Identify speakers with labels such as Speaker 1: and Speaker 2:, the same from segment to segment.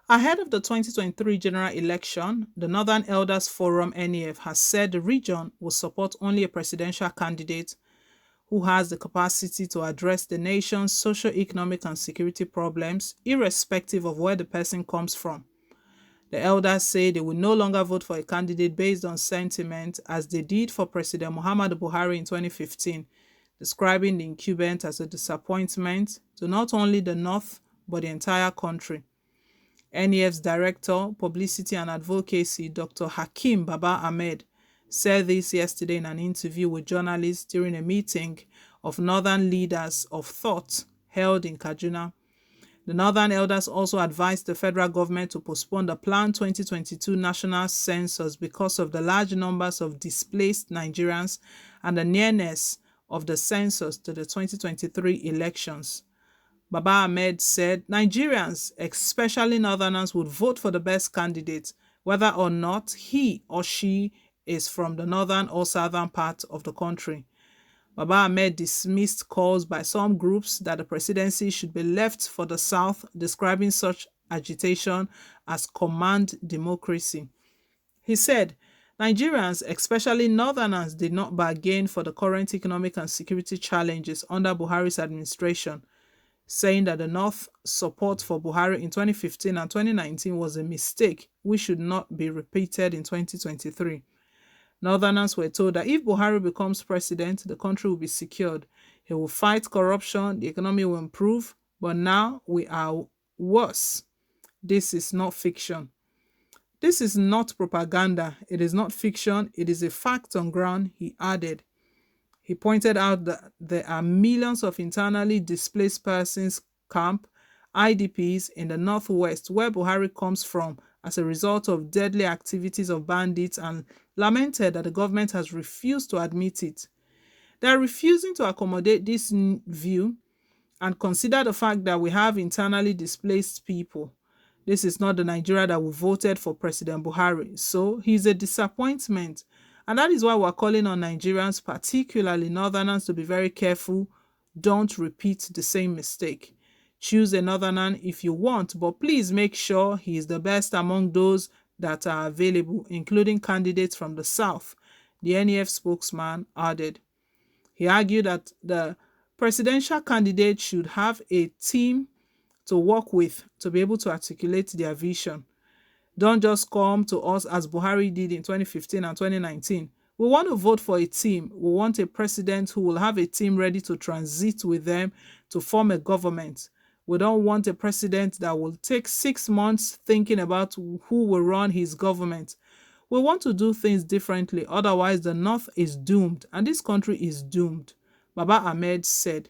Speaker 1: Ahead of the 2023 general election, the Northern Elders Forum (NEF) has said the region will support only a presidential candidate who has the capacity to address the nation's socio-economic and security problems, irrespective of where the person comes from. The elders say they will no longer vote for a candidate based on sentiment as they did for President Muhammadu Buhari in 2015, describing the incumbent as a disappointment to not only the North but the entire country. NEF's Director, Publicity and Advocacy, Dr. Hakeem Baba Ahmed, said this yesterday in an interview with journalists during a meeting of Northern Leaders of Thought held in Kaduna. The Northern Elders also advised the federal government to postpone the planned 2022 national census because of the large numbers of displaced Nigerians and the nearness of the census to the 2023 elections. Baba Ahmed said Nigerians, especially Northerners, would vote for the best candidate, whether or not he or she is from the northern or southern part of the country. Baba Ahmed dismissed calls by some groups that the presidency should be left for the South, describing such agitation as command democracy. He said, Nigerians, especially Northerners, did not bargain for the current economic and security challenges under Buhari's administration, saying that the North's support for Buhari in 2015 and 2019 was a mistake which should not be repeated in 2023. Northerners were told that if Buhari becomes president, the country will be secured. He will fight corruption, the economy will improve, but now we are worse. This is not fiction. This is not propaganda. It is not fiction. It is a fact on ground, he added. He pointed out that there are millions of internally displaced persons camp, IDPs, in the northwest where Buhari comes from as a result of deadly activities of bandits and lamented that the government has refused to admit it. They are refusing to accommodate this view and consider the fact that we have internally displaced people. This is not the Nigeria that we voted for President Buhari, so he's a disappointment. And that is why we're calling on Nigerians, particularly Northerners, to be very careful. Don't repeat the same mistake. Choose a Northerner if you want, but please make sure he is the best among those that are available, including candidates from the South, the NEF spokesman added. He argued that the presidential candidate should have a team to work with to be able to articulate their vision. Don't just come to us as Buhari did in 2015 and 2019. We want to vote for a team. We want a president who will have a team ready to transit with them to form a government. We don't want a president that will take 6 months thinking about who will run his government. We want to do things differently, otherwise the North is doomed and this country is doomed, Baba Ahmed said.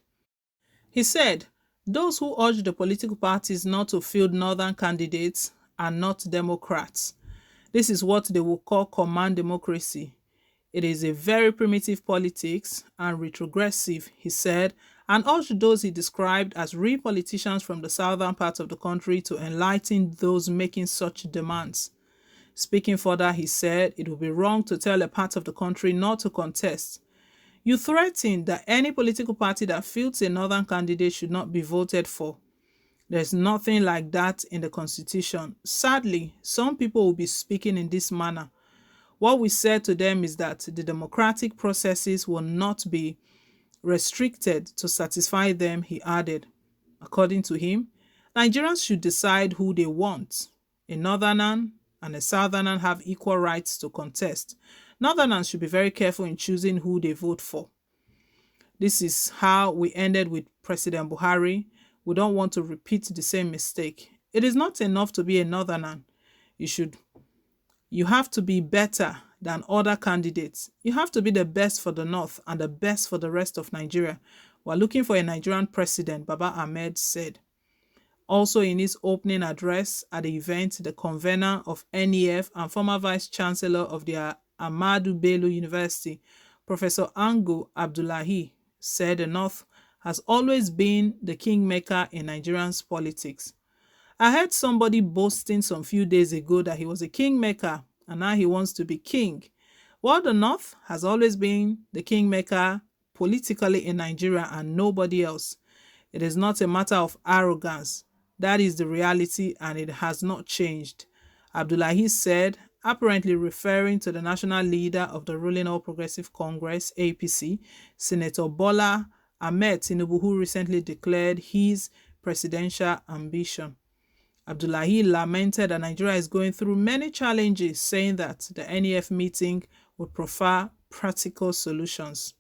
Speaker 1: He said, those who urge the political parties not to field northern candidates are not Democrats. This is what they will call command democracy. It is a very primitive politics and retrogressive, he said, and urged those he described as real politicians from the southern part of the country to enlighten those making such demands. Speaking further, he said it would be wrong to tell a part of the country not to contest. You threaten that any political party that fields a northern candidate should not be voted for. There's nothing like that in the Constitution. Sadly, some people will be speaking in this manner. What we said to them is that the democratic processes will not be restricted to satisfy them, he added. According to him, Nigerians should decide who they want. A northerner and a southerner have equal rights to contest. Northerners should be very careful in choosing who they vote for. This is how we ended with President Buhari. We don't want to repeat the same mistake. It is not enough to be a northerner. You have to be better than other candidates. You have to be the best for the North and the best for the rest of Nigeria. We're looking for a Nigerian president, Baba Ahmed said. Also in his opening address at the event, the convener of NEF and former vice chancellor of the Ahmadu Bello University, Professor Ango Abdullahi, said the North has always been the kingmaker in Nigerians' politics. I heard somebody boasting some few days ago that he was a kingmaker and now he wants to be king. Well, the North has always been the kingmaker politically in Nigeria and nobody else. It is not a matter of arrogance. That is the reality and it has not changed, Abdullahi said, apparently referring to the national leader of the ruling All Progressive Congress, APC, Senator Bola Ahmed Tinubu, who recently declared his presidential ambition. Abdullahi lamented that Nigeria is going through many challenges, saying that the NEF meeting would prefer practical solutions.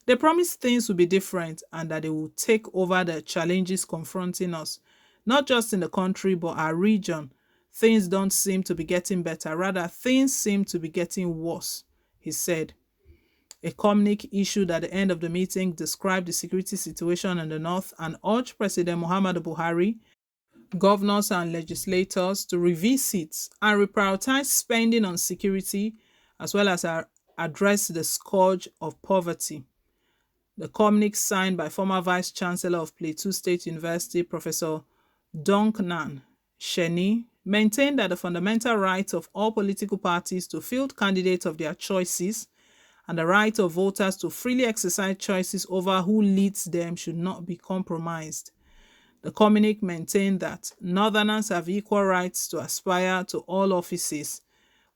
Speaker 1: They promised things would be different and that they would take over the challenges confronting us, not just in the country but our region. Things don't seem to be getting better, rather, things seem to be getting worse, he said. A communique issued at the end of the meeting described the security situation in the north and urged President Muhammadu Buhari, governors and legislators to revisit and reprioritize spending on security as well as address the scourge of poverty. The communique signed by former Vice Chancellor of Plateau State University, Professor Duncan Sheni, maintained that the fundamental right of all political parties to field candidates of their choices and the right of voters to freely exercise choices over who leads them should not be compromised. The communique maintained that Northerners have equal rights to aspire to all offices,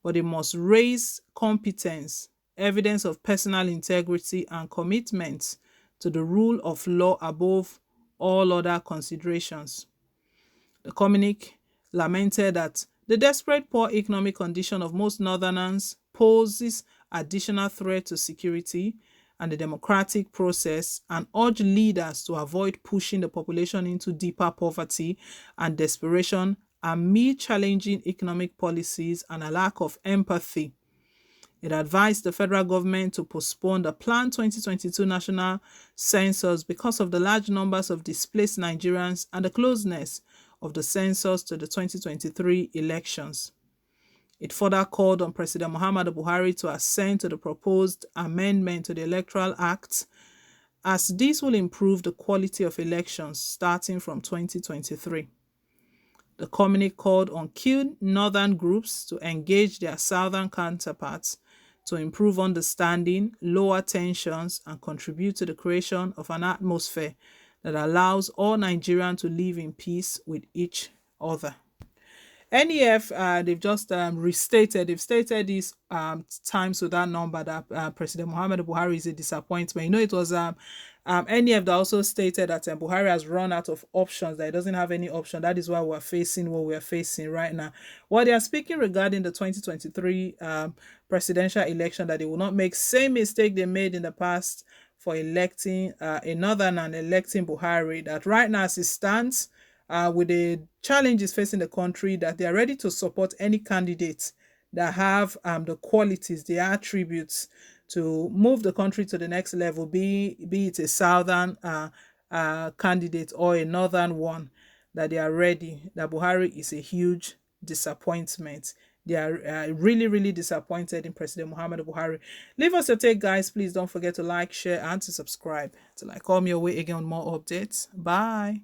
Speaker 1: but they must raise competence, evidence of personal integrity, and commitment to the rule of law above all other considerations. The communique lamented that the desperate poor economic condition of most Northerners poses additional threat to security and the democratic process and urged leaders to avoid pushing the population into deeper poverty and desperation amid challenging economic policies and a lack of empathy. It advised the federal government to postpone the planned 2022 national census because of the large numbers of displaced Nigerians and the closeness of the census to the 2023 elections. It further called on President Muhammadu Buhari to assent to the proposed amendment to the Electoral Act, as this will improve the quality of elections starting from 2023. The communique called on key northern groups to engage their southern counterparts to improve understanding, lower tensions, and contribute to the creation of an atmosphere that allows all Nigerians to live in peace with each other. NEF, they've just they've stated these times with that number that President Muhammadu Buhari is a disappointment. You know, it was NEF that also stated that Buhari has run out of options, that he doesn't have any option. That is why we're facing what we're facing right now. While they are speaking regarding the 2023 presidential election, that they will not make same mistake they made in the past for electing a northern and electing Buhari, that right now as it stands, with the challenges facing the country, that they are ready to support any candidates that have the qualities, the attributes to move the country to the next level, be it a southern candidate or a northern one, that they are ready. That Buhari is a huge disappointment. They are really, really disappointed in President Muhammadu Buhari. Leave us your take, guys. Please don't forget to like, share, and to subscribe. Till I come your way again with more updates. Bye.